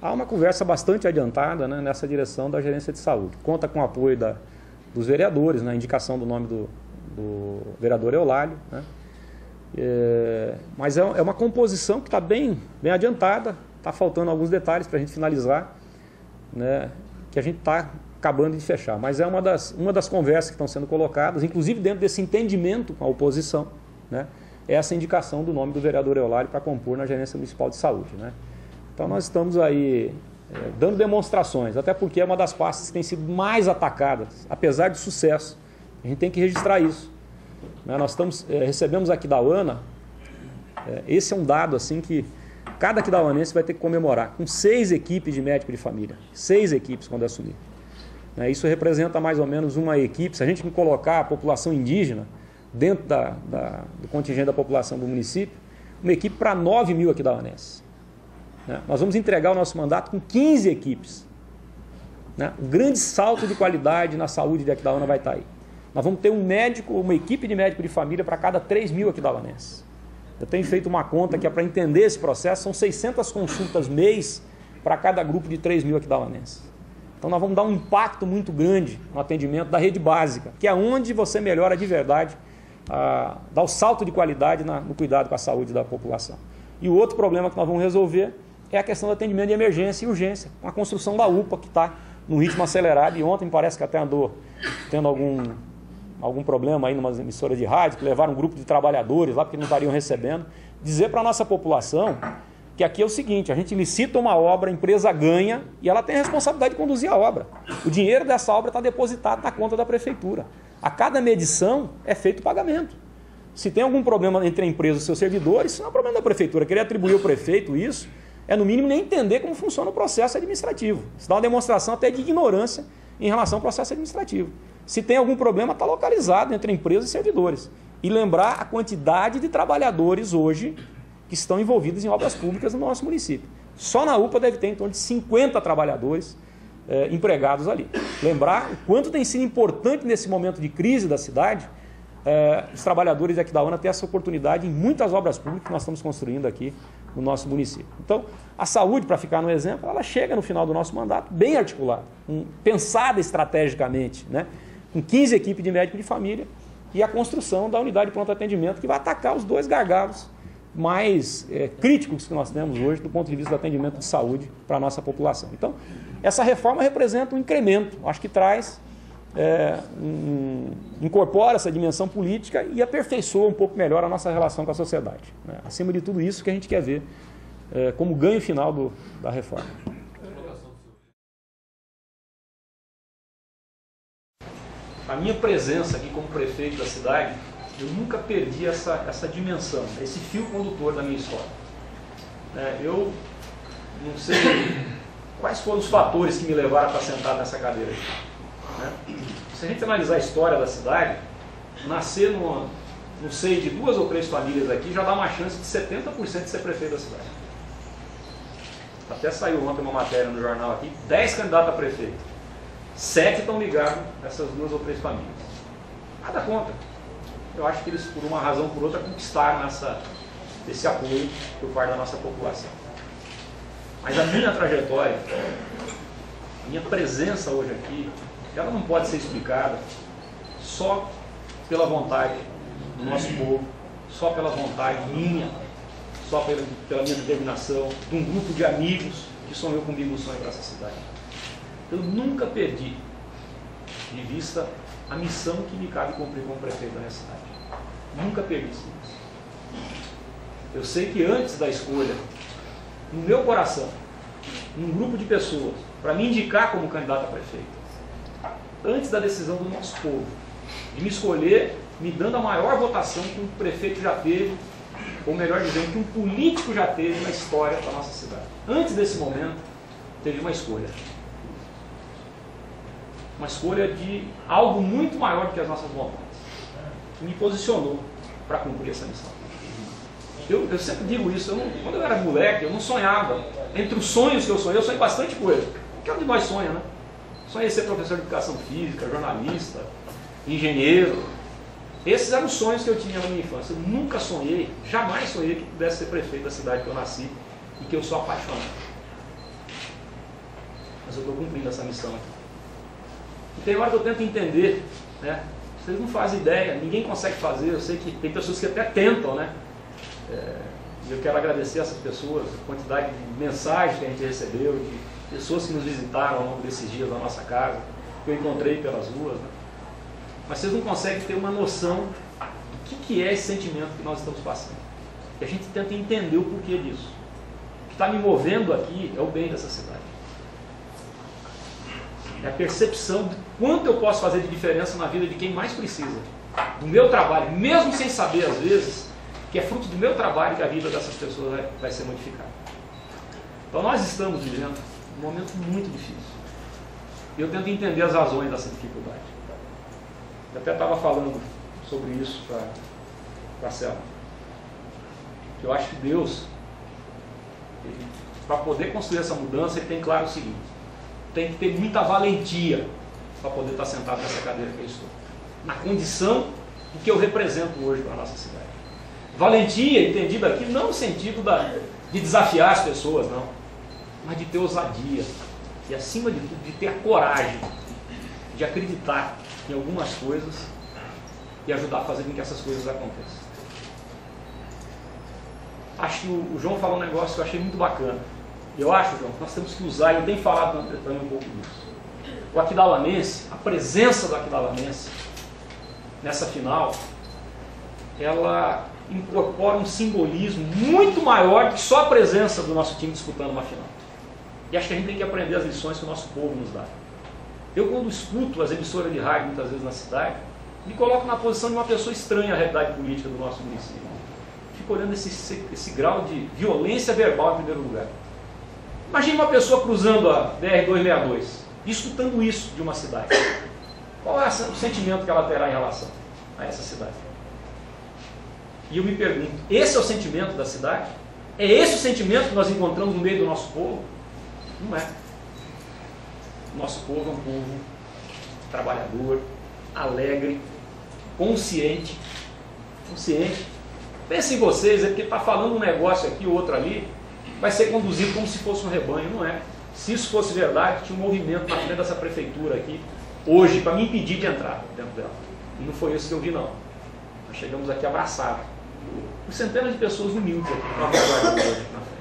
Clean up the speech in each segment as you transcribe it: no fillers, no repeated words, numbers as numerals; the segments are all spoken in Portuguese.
há uma conversa bastante adiantada, né, nessa direção da gerência de saúde. Conta com o apoio dos vereadores, na indicação do nome do vereador Eulálio, né? Mas é uma composição que está bem adiantada, está faltando alguns detalhes para a gente finalizar, né, que a gente está acabando de fechar. Mas é uma das conversas que estão sendo colocadas, inclusive dentro desse entendimento com a oposição, né, é essa indicação do nome do vereador Eulálio para compor na gerência municipal de saúde, né? Então nós estamos aí dando demonstrações, até porque é uma das pastas que tem sido mais atacadas, apesar do sucesso. A gente tem que registrar isso, né? Nós recebemos aqui da UANA, esse é um dado assim que cada aquidauanense vai ter que comemorar, com 6 equipes de médico de família, 6 equipes quando assumir. Isso representa mais ou menos uma equipe, se a gente colocar a população indígena dentro do contingente da população do município, uma equipe para 9 mil aquidauanenses. Nós vamos entregar o nosso mandato com 15 equipes. Um grande salto de qualidade na saúde de Aquidauana vai estar aí. Nós vamos ter uma equipe de médico de família para cada 3 mil aquidauanenses. Eu tenho feito uma conta que é para entender esse processo, são 600 consultas mês para cada grupo de 3 mil aquidauanenses. Então nós vamos dar um impacto muito grande no atendimento da rede básica, que é onde você melhora de verdade, dá o salto de qualidade no cuidado com a saúde da população. E o outro problema que nós vamos resolver é a questão do atendimento de emergência e urgência, com a construção da UPA, que está num ritmo acelerado, e ontem parece que até andou tendo algum problema aí numa emissora de rádio, que levaram um grupo de trabalhadores lá porque não estariam recebendo. Dizer para a nossa população que aqui é o seguinte, a gente licita uma obra, a empresa ganha e ela tem a responsabilidade de conduzir a obra. O dinheiro dessa obra está depositado na conta da prefeitura. A cada medição é feito o pagamento. Se tem algum problema entre a empresa e os seus servidores, isso não é problema da prefeitura. Querer atribuir ao prefeito isso é, no mínimo, nem entender como funciona o processo administrativo. Isso dá uma demonstração até de ignorância em relação ao processo administrativo. Se tem algum problema, está localizado entre a empresa e servidores. E lembrar a quantidade de trabalhadores hoje que estão envolvidos em obras públicas no nosso município. Só na UPA deve ter em torno de 50 trabalhadores empregados ali. Lembrar o quanto tem sido importante nesse momento de crise da cidade, os trabalhadores de Aquidauana ter essa oportunidade em muitas obras públicas que nós estamos construindo aqui no nosso município. Então, a saúde, para ficar no exemplo, ela chega no final do nosso mandato bem articulada, pensada estrategicamente, né? Com 15 equipes de médico de família e a construção da unidade de pronto atendimento que vai atacar os 2 gargalos mais críticos que nós temos hoje do ponto de vista do atendimento de saúde para a nossa população. Então, essa reforma representa um incremento, acho que traz, incorpora essa dimensão política e aperfeiçoa um pouco melhor a nossa relação com a sociedade, né? Acima de tudo isso que a gente quer ver como ganho final da reforma. A minha presença aqui como prefeito da cidade, eu nunca perdi essa dimensão, esse fio condutor da minha história. Eu não sei quais foram os fatores que me levaram para sentar nessa cadeira aqui, né? Se a gente analisar a história da cidade, nascer no seio de 2 ou 3 famílias aqui já dá uma chance de 70% de ser prefeito da cidade. Até saiu ontem uma matéria no jornal aqui, 10 candidatos a prefeito. 7 estão ligados a essas 2 ou 3 famílias. Nada contra. Eu acho que eles, por uma razão ou por outra, conquistaram esse apoio por parte da nossa população. Mas a minha trajetória, a minha presença hoje aqui, ela não pode ser explicada só pela vontade do nosso povo, só pela vontade minha, só pela minha determinação, de um grupo de amigos que sonhou comigo o sonho para essa cidade. Eu nunca perdi de vista a missão que me cabe cumprir como prefeito da minha cidade. Nunca perdi isso. Eu sei que antes da escolha, no meu coração, um grupo de pessoas, para me indicar como candidato a prefeito, antes da decisão do nosso povo, de me escolher, me dando a maior votação que um prefeito já teve, ou melhor dizendo, que um político já teve na história da nossa cidade. Antes desse momento, teve uma escolha. Uma escolha de algo muito maior do que as nossas vontades. Que me posicionou para cumprir essa missão. Eu sempre digo isso, quando eu era moleque, eu não sonhava. Entre os sonhos que eu sonhei bastante coisa. Qualquer um de nós sonha, né? Sonhei ser professor de educação física, jornalista, engenheiro. Esses eram os sonhos que eu tinha na minha infância. Eu nunca sonhei, jamais sonhei que pudesse ser prefeito da cidade que eu nasci e que eu sou apaixonado. mas eu estou cumprindo essa missão aqui. E tem hora que eu tento entender, né? Vocês não fazem ideia, ninguém consegue fazer, eu sei que tem pessoas que até tentam, né? E eu quero agradecer a essas pessoas, a quantidade de mensagens que a gente recebeu, de pessoas que nos visitaram ao longo desses dias na nossa casa, que eu encontrei pelas ruas, né? Mas vocês não conseguem ter uma noção do que é esse sentimento que nós estamos passando. E a gente tenta entender o porquê disso. O que está me movendo aqui é o bem dessa cidade. É a percepção de quanto eu posso fazer de diferença na vida de quem mais precisa. Do meu trabalho, mesmo sem saber às vezes, que é fruto do meu trabalho que a vida dessas pessoas vai ser modificada. Então nós estamos vivendo um momento muito difícil. E eu tento entender as razões dessa dificuldade. Eu até estava falando sobre isso para a Selma. Eu acho que Deus, para poder construir essa mudança, ele tem claro o seguinte: tem que ter muita valentia para poder estar sentado nessa cadeira que eu estou, na condição do que eu represento hoje para a nossa cidade. Valentia, entendido aqui, não no sentido de desafiar as pessoas, não, mas de ter ousadia e, acima de tudo, de ter a coragem de acreditar em algumas coisas e ajudar a fazer com que essas coisas aconteçam. Acho que o João falou um negócio que eu achei muito bacana. Eu acho, João, que nós temos que usar, e eu tenho falado também um pouco disso. O Aquidauanense, a presença do Aquidauanense nessa final, ela incorpora um simbolismo muito maior do que só a presença do nosso time disputando uma final. E acho que a gente tem que aprender as lições que o nosso povo nos dá. Eu, quando escuto as emissoras de rádio, muitas vezes na cidade, me coloco na posição de uma pessoa estranha à realidade política do nosso município. Fico olhando esse grau de violência verbal em primeiro lugar. Imagine uma pessoa cruzando a BR-262 e escutando isso de uma cidade. Qual é o sentimento que ela terá em relação a essa cidade? E eu me pergunto, esse é o sentimento da cidade? É esse o sentimento que nós encontramos no meio do nosso povo? Não é. O nosso povo é um povo trabalhador, alegre, consciente. Pensem em vocês, é porque está falando um negócio aqui, outro ali, vai ser conduzido como se fosse um rebanho, não é? Se isso fosse verdade, tinha um movimento na frente dessa prefeitura aqui, hoje, para me impedir de entrar dentro dela. E não foi isso que eu vi, não. Nós chegamos aqui abraçados, por centenas de pessoas humildes aqui, para aguardar hoje na frente.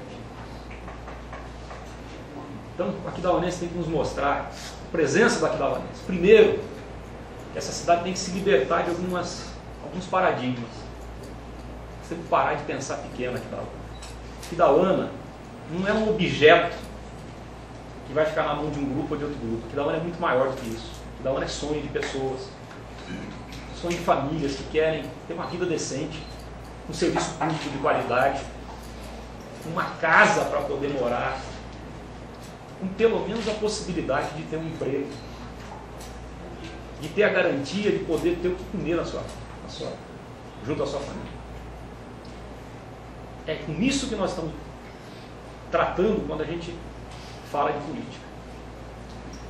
Então, o Aquidauanense tem que nos mostrar a presença do Aquidauanense. Primeiro, que essa cidade tem que se libertar de alguns paradigmas. Você tem que parar de pensar pequeno Aquidauana. Aquidauana não é um objeto que vai ficar na mão de um grupo ou de outro grupo. Aquidauana é muito maior do que isso. Aquidauana é sonho de pessoas, sonho de famílias que querem ter uma vida decente, um serviço público de qualidade, uma casa para poder morar, com pelo menos a possibilidade de ter um emprego, de ter a garantia de poder ter o que comer junto à sua família. É com isso que nós estamos tratando quando a gente fala de política.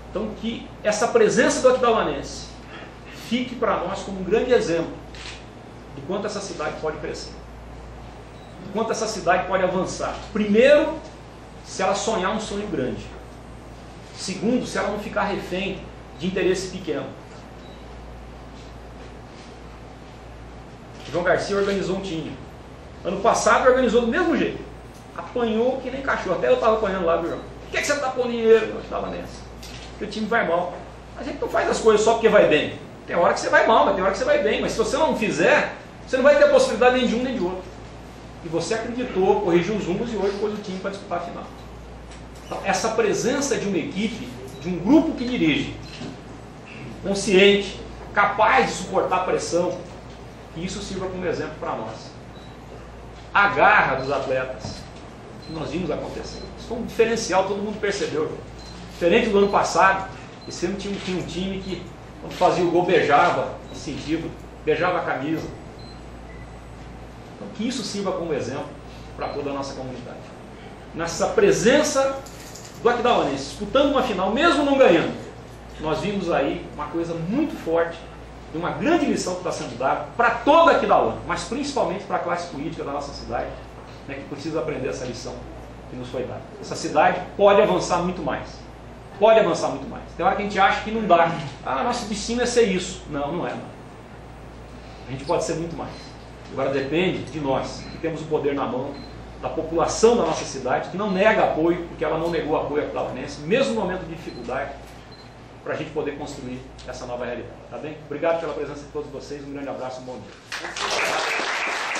Então, que essa presença do Aquidauanense fique para nós como um grande exemplo do quanto essa cidade pode crescer, do quanto essa cidade pode avançar. Primeiro, se ela sonhar um sonho grande. Segundo, se ela não ficar refém de interesse pequeno. João Garcia organizou um time. Ano passado organizou do mesmo jeito. Apanhou que nem cachorro. Até eu estava apanhando lá, viu, João? Por que você não está pondo dinheiro? Eu estava nessa. Porque o time vai mal. A gente não faz as coisas só porque vai bem. Tem hora que você vai mal, mas tem hora que você vai bem. Mas se você não fizer, você não vai ter possibilidade nem de um nem de outro. E você acreditou, corrigiu os rumos e hoje pôs o time para disputar a final. Então, essa presença de uma equipe, de um grupo que dirige, consciente, capaz de suportar a pressão, que isso sirva como exemplo para nós. A garra dos atletas, que nós vimos acontecer. Isso foi um diferencial, todo mundo percebeu. Diferente do ano passado, esse ano tinha um time que, quando fazia o gol, beijava, incentivo, beijava a camisa. Então, que isso sirva como exemplo para toda a nossa comunidade. Nessa presença do Aquidauanense, disputando uma final, mesmo não ganhando, nós vimos aí uma coisa muito forte, de uma grande lição que está sendo dada para toda Aquidauana, mas principalmente para a classe política da nossa cidade, né, que precisa aprender essa lição que nos foi dada. Essa cidade pode avançar muito mais. pode avançar muito mais. Tem hora que a gente acha que não dá. Ah, nosso destino é ser isso. Não, não é. Não. A gente pode ser muito mais. Agora depende de nós, que temos o poder na mão, da população da nossa cidade, que não nega apoio, porque ela não negou apoio à Claudinense, mesmo no momento de dificuldade, para a gente poder construir essa nova realidade. Tá bem? Obrigado pela presença de todos vocês, um grande abraço, um bom dia.